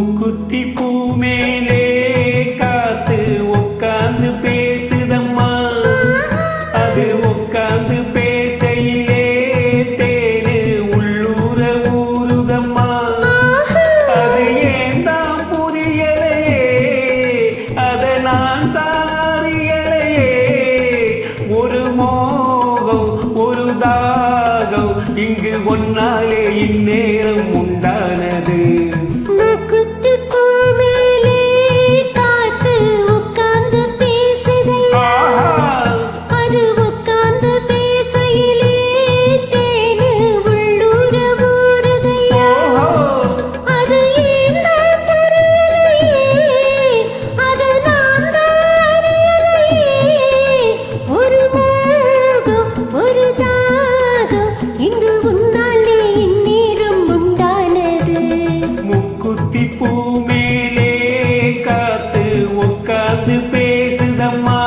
மூக்குத்தி பூ மேலே காத்து உட்கார்ந்து பேசுதம்மா. அது உட்கார்ந்து பேசையிலே தேனு உள்ளூர ஊருதம்மா. அது ஏன் தான் புரியலையே, அத நான் தாரியலையே. ஒரு மோகம் ஒரு தாகம் இங்கு ஒன்னாலே இந்நேரம் உண்டானது. பூ மேலே காத்து உட்கார்ந்து பேசுதம்மா.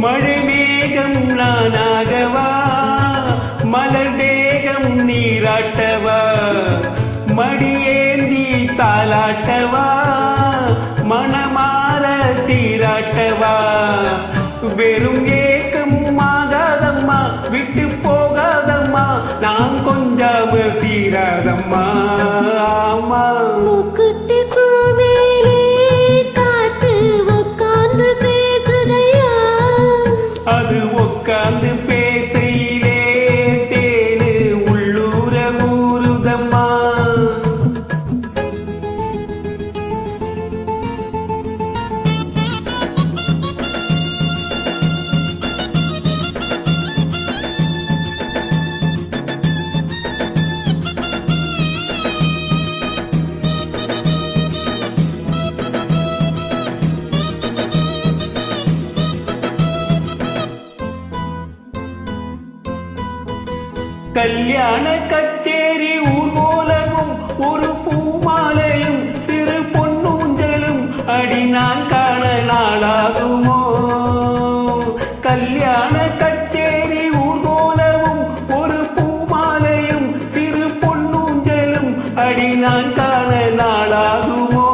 மழை மேகம் நானாகவா, மலர் தேகம் நீராட்டவா, மடியேந்தி தாலாட்டவா, மணமால சீராட்டவா. வெறும் ஏக்கம் ஆகாதம்மா, விட்டு போகாதம்மா, நான் கொஞ்சாம தீராதம்மா. ஆமா அது உட்கார்ந்து பேசையிலே தேனு உள்ளூர ஊருதம்மா. கல்யாண கச்சேரி ஊர்வலமும் ஒரு பூமாலையும் சிறு பொன்னூஞ்சலும் அடி நான் காண நாளாகுமோ. கல்யாண கச்சேரி ஊர்வலமும் ஒரு பூமாலையும் சிறு பொன்னூஞ்சலும் அடி நான் காண நாளாகுமோ.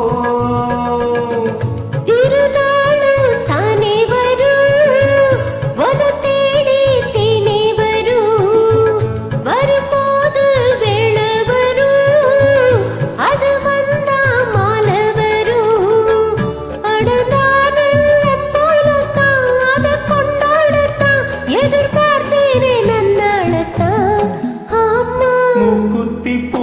மூக்குத்தி பூ